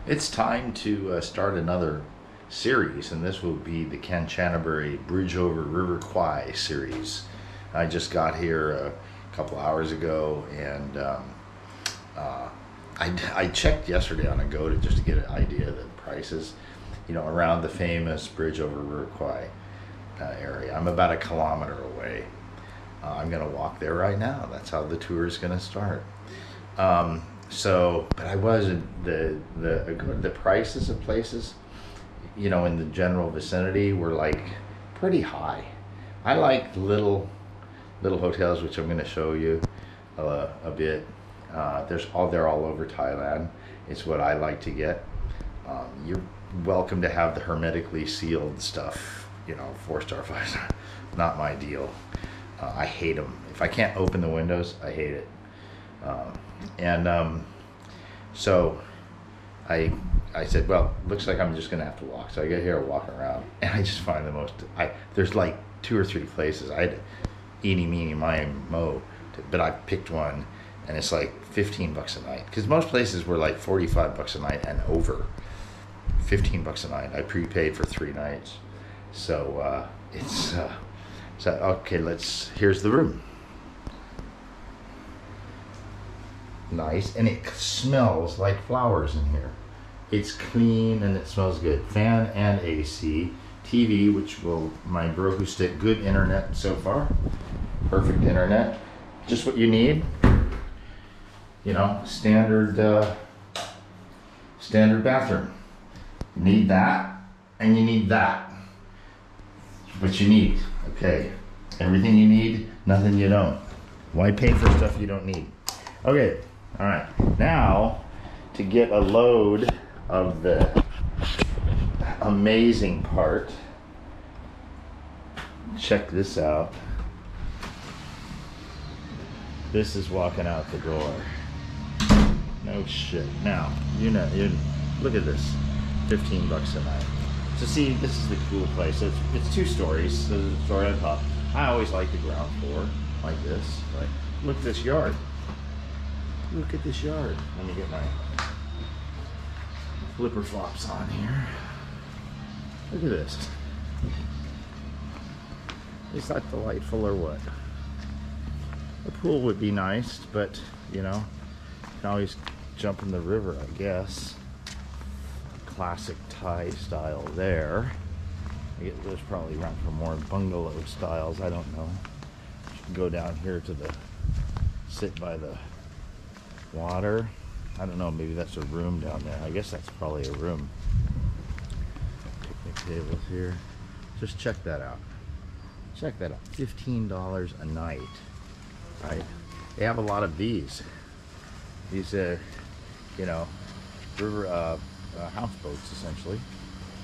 It's time to start another series, and this will be the Kanchanaburi Bridge over River Kwai series. I just got here a couple hours ago, and I checked yesterday on Agoda just to get an idea of the prices, you know, around the famous Bridge over River Kwai area. I'm about 1 kilometer away. I'm going to walk there right now. That's how the tour is going to start. But I wasn't, the prices of places, you know, in the general vicinity were like pretty high. I like little hotels, which I'm going to show you a bit. They're all over Thailand. It's what I like to get. You're welcome to have the hermetically sealed stuff, you know, 4-star, 5-star. Not my deal. I hate them. If I can't open the windows, I hate it. So I said, well, looks like I'm just gonna have to walk. So I get here, walk around, and I just find there's like 2 or 3 places. I had to eeny, meeny, miny, mo, but I picked one, and it's like 15 bucks a night. Because most places were like 45 bucks a night and over. 15 bucks a night. I prepaid for 3 nights. So okay, here's the room. Nice, and it smells like flowers in here. It's clean and it smells good. Fan and AC, TV, which my Roku stick, good internet so far. Perfect internet, just what you need. You know, standard bathroom. You need that, and you need that. What you need, okay. Everything you need, nothing you don't. Why pay for stuff you don't need? Okay. All right, now to get a load of the amazing part, check this out. This is walking out the door. No shit. Now, you look at this, 15 bucks a night. So see, this is the cool place. It's 2 stories. There's a story on top. I always like the ground floor, like this. Right? Look at this yard. Look at this yard. Let me get my flipper flops on here. Look at this. Is that delightful or what? The pool would be nice, but you know, you can always jump in the river, I guess. Classic Thai style there. I guess there's probably room for more bungalow styles. I don't know. You can go down here to sit by the water. I don't know, maybe that's a room down there. I guess that's probably a room. Picnic tables here. Just check that out. Check that out. $15 a night. Right? They have a lot of these. These, you know, river houseboats essentially.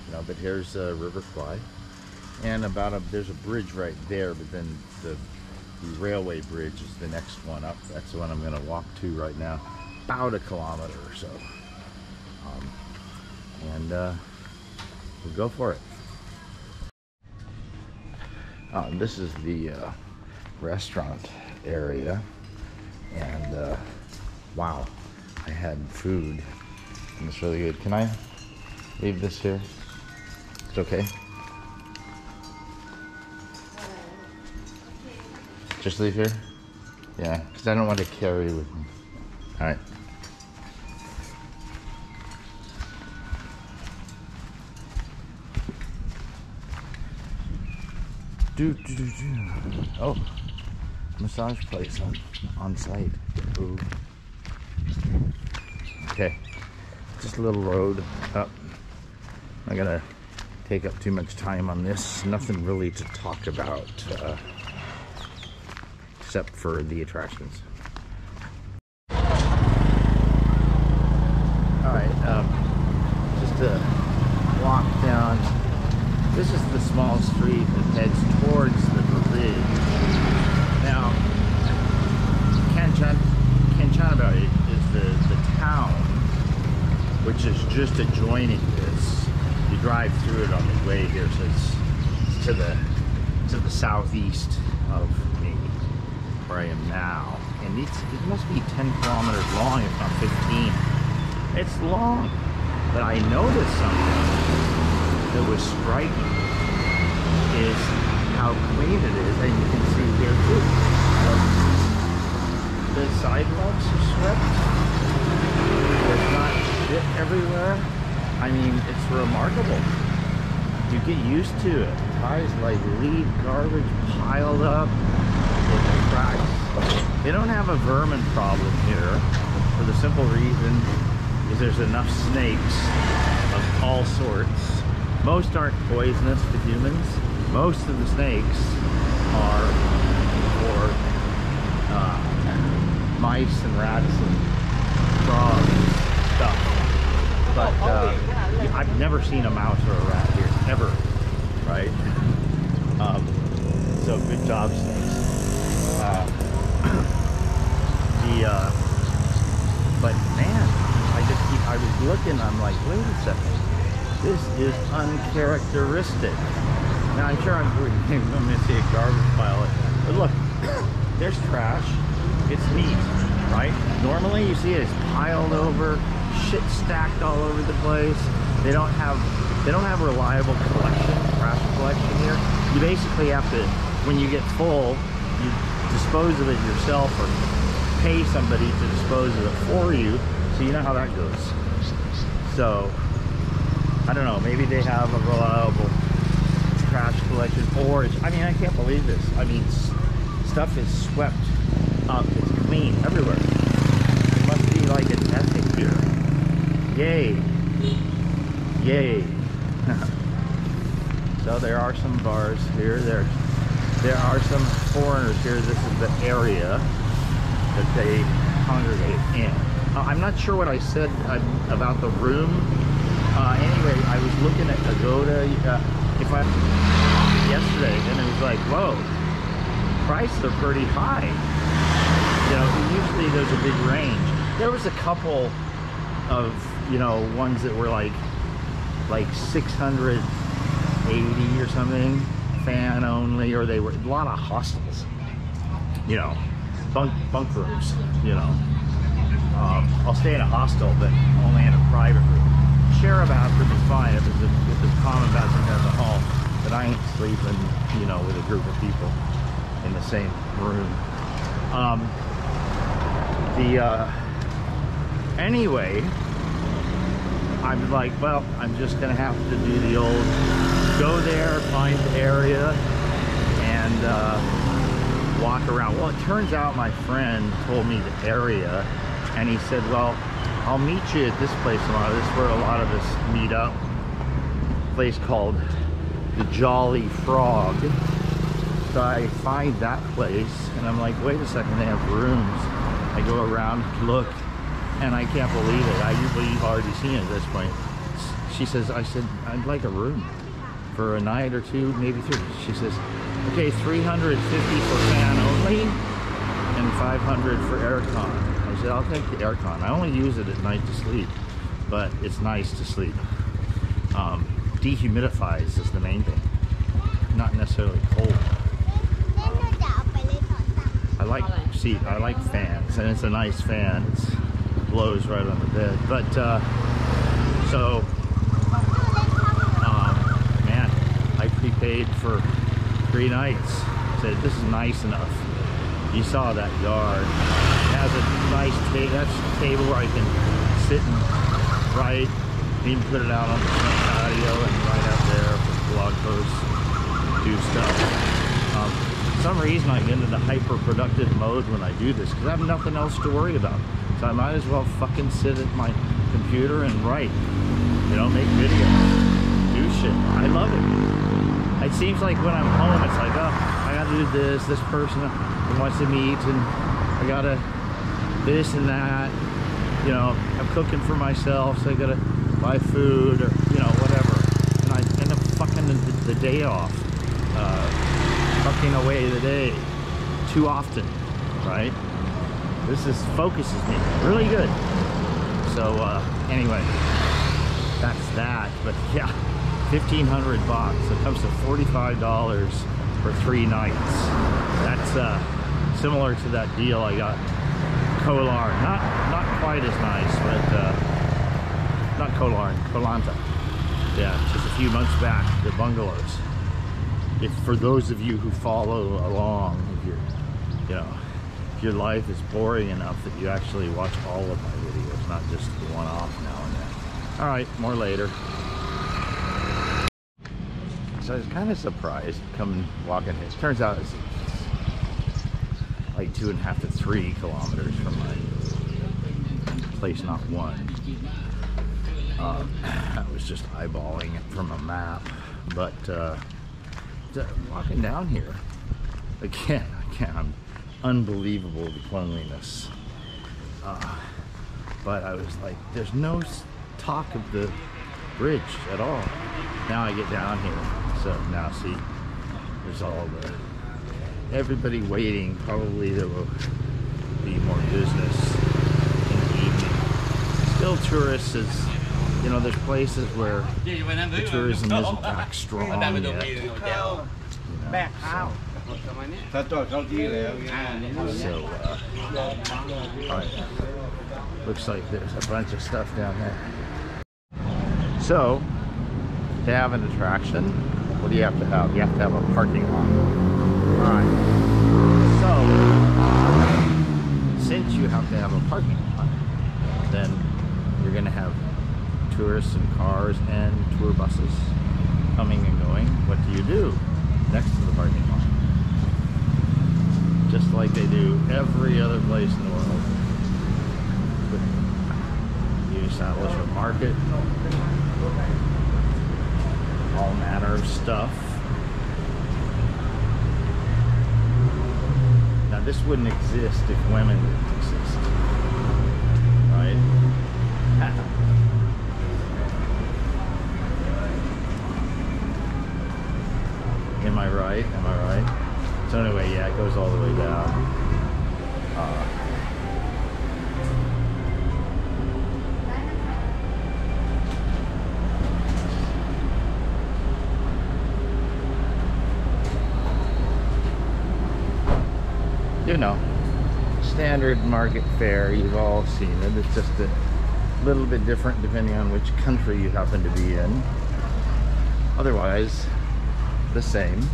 You know, but here's River Kwai, and there's a bridge right there, but then the railway bridge is the next one up. That's the one I'm going to walk to right now, about 1 kilometer or so. We'll go for it. This is the restaurant area, and wow, I had food, and it's really good. Can I leave this here? It's okay. Just leave here? Yeah, because I don't want to carry with me. All right. Oh, massage place on site. Ooh. Okay, just a little road up. I'm not gonna take up too much time on this. Nothing really to talk about. Except for the attractions. Alright, just to walk down. This is the small street that heads towards the bridge. Now, Kanchanaburi is the town, which is just adjoining this. You drive through it on the way here, so it's to the southeast of me, where I am now. And it must be 10 kilometers long, if not 15. It's long. But I noticed something that was striking is how clean it is, and you can see here too. The sidewalks are swept. There's not shit everywhere. I mean, it's remarkable. You get used to it. Guys like leave garbage piled up with the cracks. They don't have a vermin problem here for the simple reason is there's enough snakes of all sorts. Most aren't poisonous to humans. Most of the snakes are for mice and rats and frogs and stuff. But I've never seen a mouse or a rat here, ever, right? So good job, snakes. But man, I was looking, I'm like, wait a second, this is uncharacteristic. Now I'm sure I'm going to see a garbage pile, but look, there's trash, it's neat, right? Normally you see it, it's piled over, shit stacked all over the place. They don't have reliable collection, trash collection here. You basically have to, when you get full, you dispose of it yourself or pay somebody to dispose of it for you. So you know how that goes. So I don't know, maybe they have a reliable trash collection, or it's, I mean, I can't believe this. I mean, stuff is swept up, it's clean everywhere. It must be like an ethic here. Yay. Yay. So there are some bars here. There are some foreigners here. This is the area that they congregate in. I'm not sure what I said about the room. Anyway, I was looking at Agoda yesterday, and it was like, whoa, prices are pretty high. You know, usually there's a big range. There was a couple of, you know, ones that were like 680 or something, fan only, or they were a lot of hostels, you know, bunk rooms, you know. I'll stay in a hostel, but only in a private room. Share a bathroom is fine if it's a common bathroom as a hall, but I ain't sleeping, you know, with a group of people in the same room. Anyway, I'm like, well, I'm just gonna have to do the old go there, find the area, and walk around. Well, it turns out my friend told me the area, and he said, well, I'll meet you at this place tomorrow. This is where a lot of us meet up. A place called the Jolly Frog. So I find that place, and I'm like, wait a second, they have rooms. I go around, look, and I can't believe it. You've already seen it at this point. She says, I said, I'd like a room for a night or two, maybe three. She says, okay, $350 for fan only and $500 for aircon. I said, I'll take the aircon. I only use it at night to sleep, but it's nice to sleep. Dehumidifies is the main thing, not necessarily cold. I like fans, and it's a nice fan. It blows right on the bed. But man, I prepaid for 3 nights. Said this is nice enough. You saw that yard. It has a nice table. That's a table where I can sit and write. Even put it out on the front patio and right out there for blog posts, do stuff. For some reason I get into the hyper-productive mode when I do this because I have nothing else to worry about. So I might as well fucking sit at my computer and write. You know, make videos, do shit. I love it. It seems like when I'm home, it's like, oh, I gotta do this person wants to meet, and I gotta this and that. You know, I'm cooking for myself, so I gotta buy food or, you know, whatever. And I end up fucking the day off. Fucking away the day too often, right? This focuses me really good. So anyway, that's that. But yeah, $1,500. It comes to $45 for 3 nights. That's similar to that deal I got Kolar. Not quite as nice, but not Koh Larn, Koh Lanta. Yeah, just a few months back, the bungalows. If for those of you who follow along, if your life is boring enough that you actually watch all of my videos, not just the one-off now and then. All right, more later. So I was kind of surprised coming walking here. It turns out it's like 2.5 to 3 kilometers from my place, not 1. I was just eyeballing it from a map, but walking down here again, unbelievable the cleanliness. But I was like, there's no talk of the bridge at all. Now I get down here, so now see, there's all everybody waiting. Probably there will be more business in the evening. Still tourists is, there's places where the tourism isn't that strong yet. So, looks like there's a bunch of stuff down there. So, to have an attraction, what do you have to have? You have to have a parking lot. Alright. So, since you have to have a parking lot, then you're going to have tourists and cars and tour buses coming and going. What do you do next to the parking lot? Just like they do every other place in the world. You establish a market, all manner of stuff. Now this wouldn't exist if women didn't exist, right? Am I right? Am I right? So anyway, yeah, it goes all the way down. Standard market fare, you've all seen it. It's just a little bit different depending on which country you happen to be in. Otherwise, the same.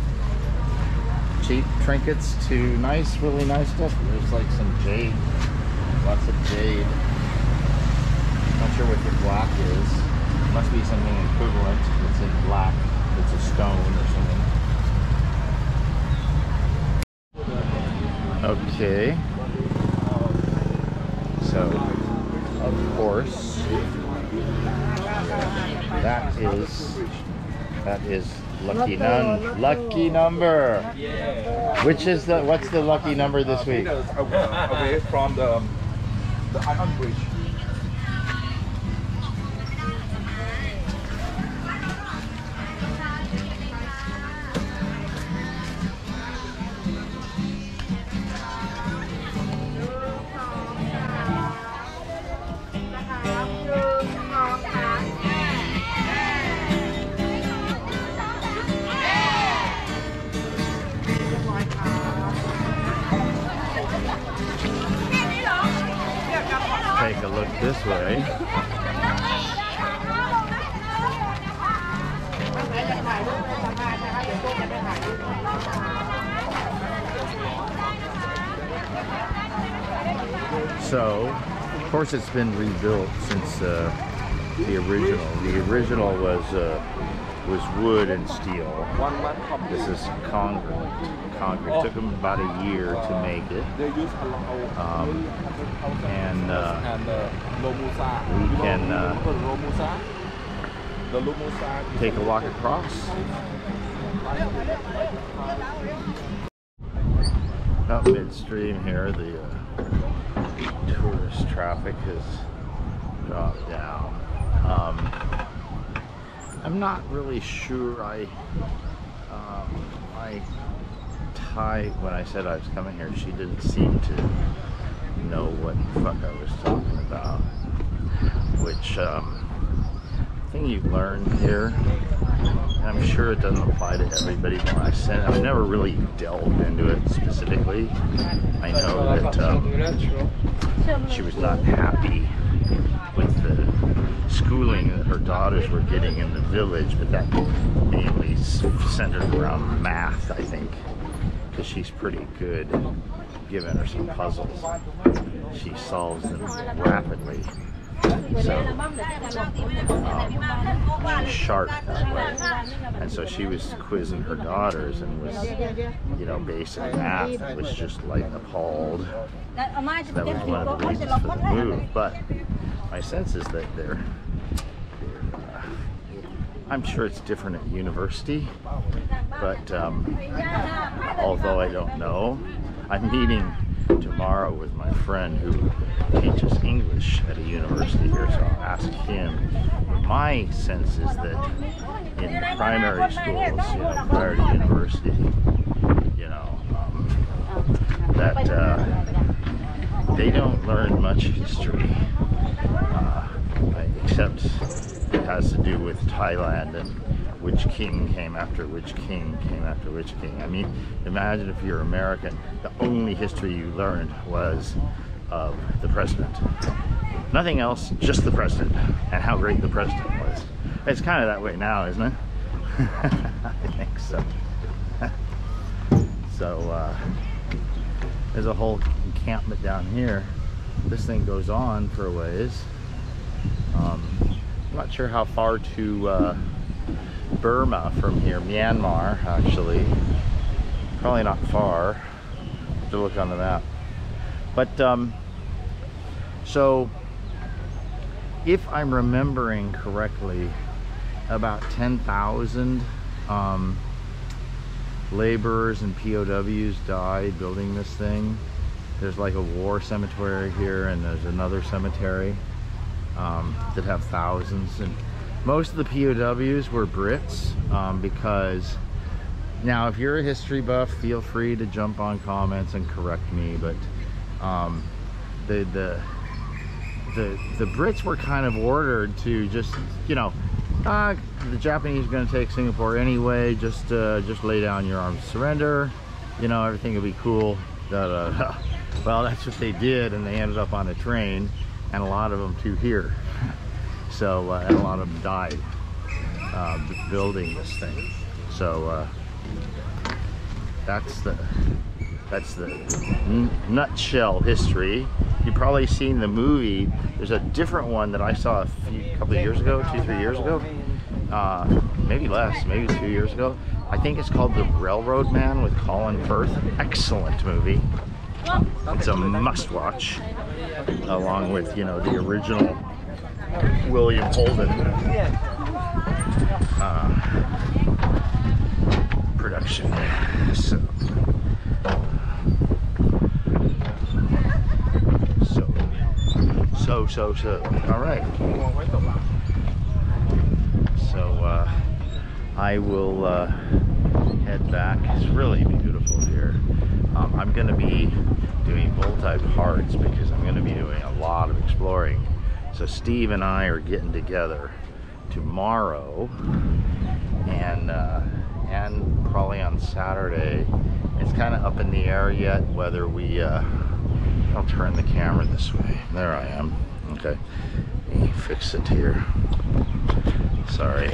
Cheap trinkets to really nice stuff. There's like some jade, lots of jade. Not sure what the black is. Must be something equivalent. It's in black. It's a stone or something. Okay. So, of course, that is lucky number. Which is what's the lucky number this week? Away from the Iron Bridge. Take a look this way. So, of course, it's been rebuilt since the original. The original was wood and steel. This is concrete. It took them about a year to make it. And we can take a walk across. Up midstream here, the tourist traffic has dropped down. I'm not really sure. When I said I was coming here, she didn't seem to know what the fuck I was talking about. Which thing you learn here, and I'm sure it doesn't apply to everybody. But I've never really delved into it specifically. I know that she was not happy with the schooling that her daughters were getting in the village, but that mainly centered around math, I think, because she's pretty good. Given her some puzzles, she solves them rapidly. So she's sharp that way. And so she was quizzing her daughters and was, you know, basic math was just like appalled. That was one of the reasons for the move. But my sense is that they're I'm sure it's different at university, but although I don't know, I'm meeting tomorrow with my friend who teaches English at a university here, so I'll ask him. But my sense is that in primary schools, you know, prior to university, you know, that they don't learn much history, except it has to do with Thailand and which king came after which king came after which king. I mean, imagine if you're American, the only history you learned was of the president. Nothing else, just the president and how great the president was. It's kind of that way now, isn't it? I think so. So there's a whole encampment down here. This thing goes on for a ways. I'm not sure how far to Burma from here, Myanmar actually. Probably not far. Have to look on the map. But so if I'm remembering correctly, about 10,000 laborers and POWs died building this thing. There's like a war cemetery here, and there's another cemetery that have thousands. And most of the POWs were Brits, because now if you're a history buff, feel free to jump on comments and correct me, but the Brits were kind of ordered to just, you know, the Japanese are going to take Singapore anyway, just lay down your arms, surrender, you know, everything will be cool. Well, that's what they did, and they ended up on a train, and a lot of them too here. So and a lot of them died building this thing. So that's the nutshell history. You've probably seen the movie. There's a different one that I saw a couple of years ago, 2-3 years ago, maybe less, maybe 2 years ago. I think it's called The Railroad Man with Colin Firth. Excellent movie. It's a must-watch, along with, you know, the original William Holden production. So all right. So I will head back. It's really beautiful here. I'm going to be doing bull-type hearts because I'm going to be doing a lot of exploring. So Steve and I are getting together tomorrow, and probably on Saturday. It's kind of up in the air yet whether we I'll turn the camera this way. There I am. Okay, let me fix it here. Sorry.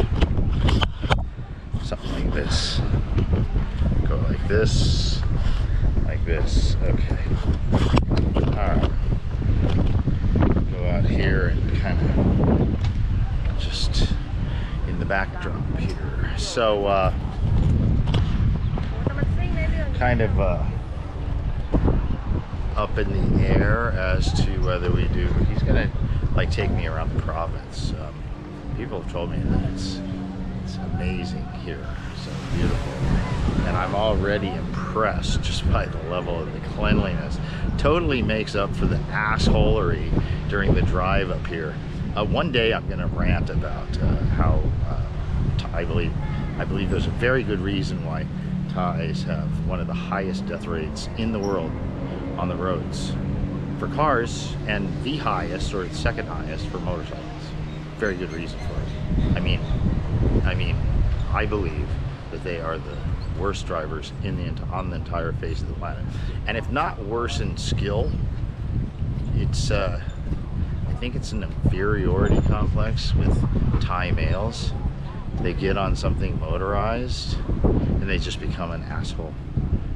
Something like this. Go like this. Like this. Okay. Alright. Go out here and kind of just in the backdrop here. So kind of up in the air as to whether we do. He's gonna like take me around the province. People have told me that it's amazing here, so beautiful, and I'm already impressed just by the level of the cleanliness. Totally makes up for the assholery during the drive up here. One day I'm gonna rant about how I believe there's a very good reason why Thais have one of the highest death rates in the world on the roads for cars, and the highest or the second highest for motorcycles. Very good reason for it. I mean, I believe that they are the worst drivers on the entire face of the planet, and if not worse in skill, it's I think it's an inferiority complex with Thai males. They get on something motorized and they just become an asshole.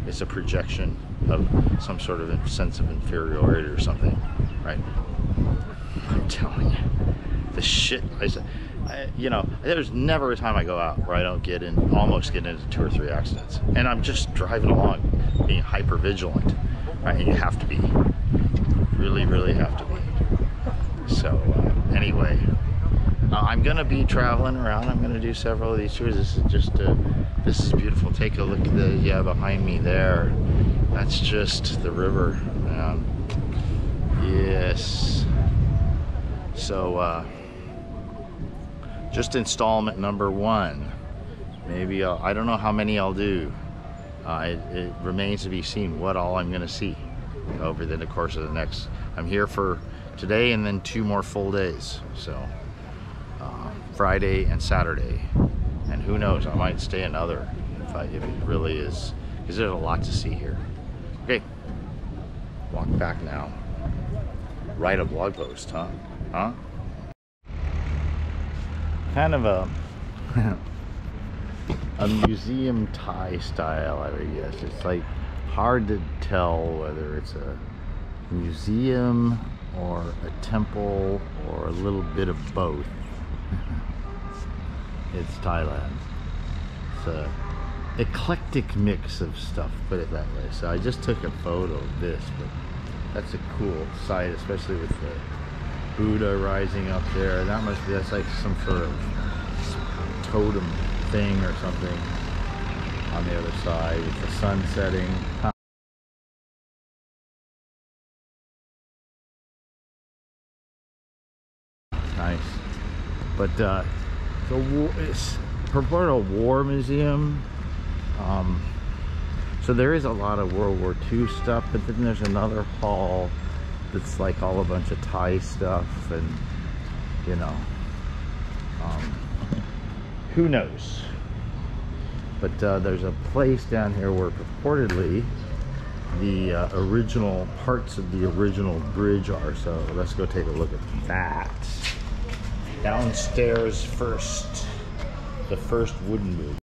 It's a projection of some sort of sense of inferiority or something, right? I'm telling you, the shit you know, there's never a time I go out where I don't almost get into 2 or 3 accidents. And I'm just driving along, being hyper vigilant, right? And you have to be, really, really have to be. So anyway, I'm gonna be traveling around. I'm gonna do several of these tours. This is just, this is beautiful. Take a look at the, yeah, behind me there. That's just the river. Yes. So, just installment number 1. Maybe I don't know how many I'll do. It remains to be seen what all I'm gonna see over the course of the next. I'm here for today and then 2 more full days. So Friday and Saturday, and who knows, I might stay another if it really is, because there's a lot to see here. Okay, walk back now. Write a blog post, huh? Kind of a museum Thai style, I guess. It's like hard to tell whether it's a museum or a temple or a little bit of both. It's Thailand. It's a eclectic mix of stuff, put it that way. So I just took a photo of this, but that's a cool sight, especially with the Buddha rising up there. That's like some sort of totem thing or something on the other side with the sun setting. Nice. But it's purported a war museum. So there is a lot of World War II stuff, but then there's another hall that's like all a bunch of Thai stuff, and you know, who knows. But there's a place down here where purportedly the original parts of the original bridge are. So let's go take a look at that. Downstairs first, the first wooden bridge.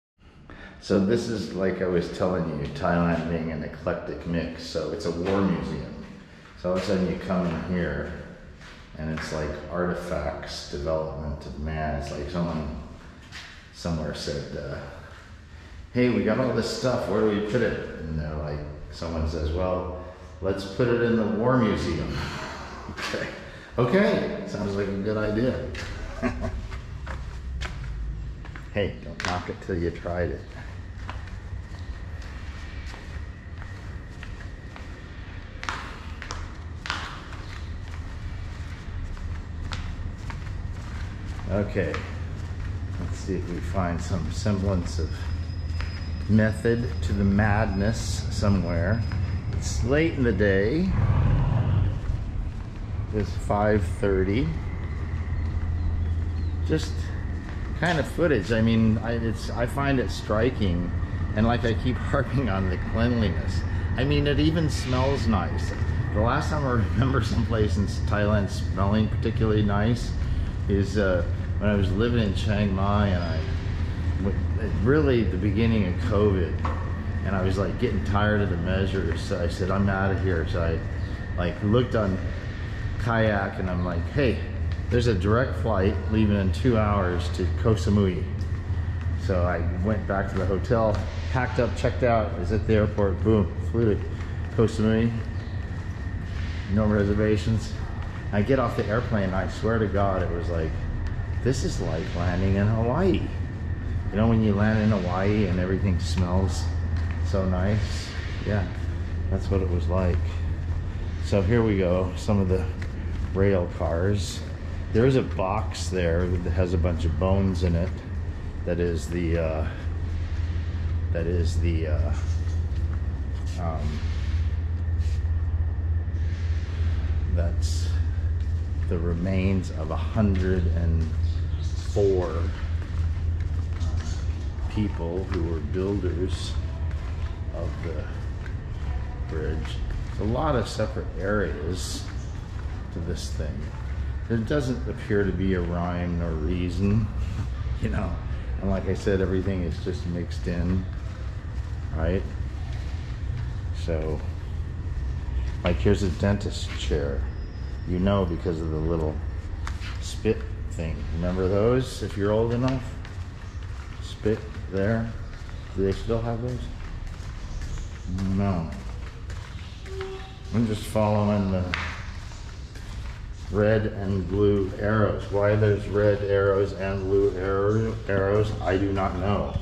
So this is, like I was telling you, Thailand being an eclectic mix. So it's a war museum. So all of a sudden you come in here and it's like artifacts, development of man. It's like someone somewhere said, hey, we got all this stuff, where do we put it? And they're like, someone says, well, let's put it in the war museum. Okay, sounds like a good idea. Hey, don't knock it till you tried it. Okay, let's see if we find some semblance of method to the madness somewhere. It's late in the day. It's 5:30. Just kind of footage. I mean, I find it striking, and like I keep harping on the cleanliness. I mean, it even smells nice. The last time I remember someplace in Thailand smelling particularly nice is when I was living in Chiang Mai, and really the beginning of COVID, and I was like getting tired of the measures. So I said, I'm out of here. So I like looked on Kayak, and I'm like, hey, there's a direct flight leaving in 2 hours to Koh Samui. So I went back to the hotel, packed up, checked out, was at the airport, boom, flew to Koh Samui, no reservations. I get off the airplane, and I swear to God, it was like, this is like landing in Hawaii. You know, when you land in Hawaii and everything smells so nice? Yeah, that's what it was like. So here we go, some of the rail cars. There is a box there that has a bunch of bones in it. That's the remains of 104 people who were builders of the bridge. It's a lot of separate areas to this thing. There doesn't appear to be a rhyme nor reason, you know. And like I said, everything is just mixed in, right? So, like here's a dentist chair, you know, because of the little spit thing. Remember those, if you're old enough? Spit there. Do they still have those? No. I'm just following the red and blue arrows. Why there's red arrows and blue arrows, I do not know.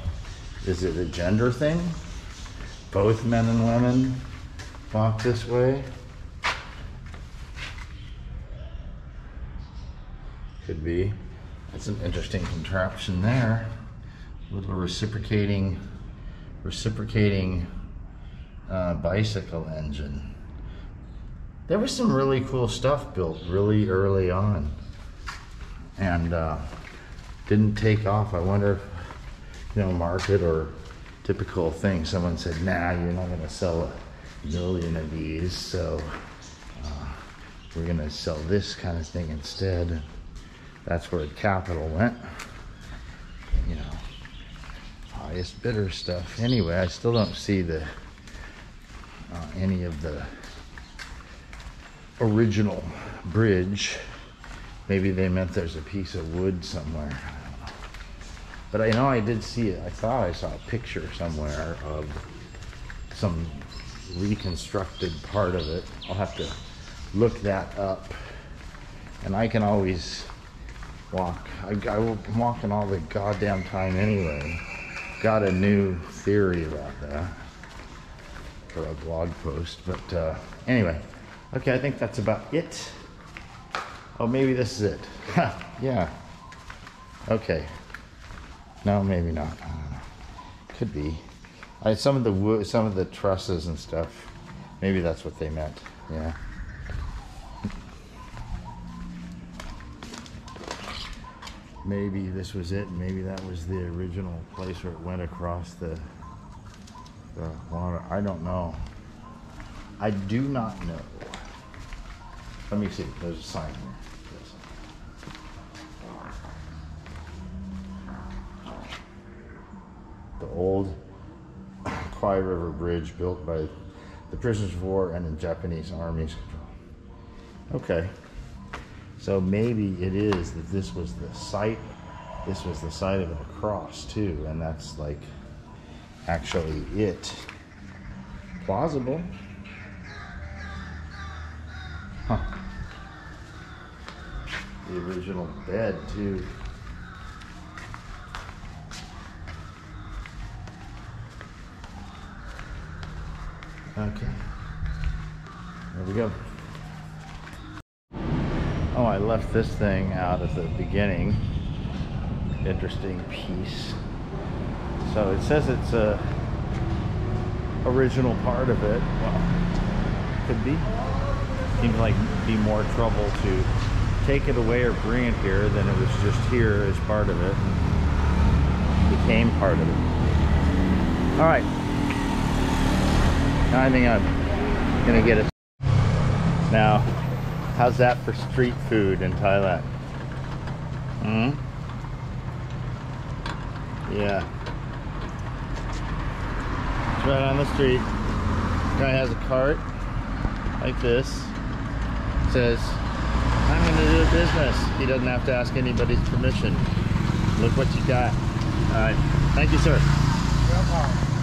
Is it a gender thing? Both men and women walk this way? Could be. That's an interesting contraption there. A little reciprocating bicycle engine. There was some really cool stuff built really early on and didn't take off. I wonder if, you know, market or typical thing, someone said, nah, you're not gonna sell a million of these, so we're gonna sell this kind of thing instead. That's where capital went, you know, highest bidder stuff. Anyway, I still don't see the any of the original bridge. Maybe they meant there's a piece of wood somewhere. I don't know. But I know I did see it. I thought I saw a picture somewhere of some reconstructed part of it. I'll have to look that up. And I can always walk. I'm walking all the goddamn time anyway. Got a new theory about that for a blog post. But anyway. Okay, I think that's about it. Oh, maybe this is it. Yeah. Okay. No, maybe not. I don't know. Could be. Some of the wood, some of the trusses and stuff. Maybe that's what they meant. Yeah. Maybe this was it. Maybe that was the original place where it went across the water. I don't know. I do not know. Let me see. There's a sign here. The old Kwai River Bridge built by the prisoners of war and the Japanese armies. Okay. So maybe it is that this was the site. This was the site of a cross too, and that's like actually it. Plausible. Huh. The original bed too. Okay. There we go. Oh, I left this thing out at the beginning. Interesting piece. So it says it's a original part of it. Well, could be. Seems like be more trouble to take it away or bring it here than it was just here as part of it and became part of it. All right. Now I think I'm gonna get it. Now, how's that for street food in Thailand? Hmm? Yeah. It's right on the street. Guy has a cart like this. Says, I'm gonna do a business. He doesn't have to ask anybody's permission. Look what you got. All right. Thank you, sir. Welcome.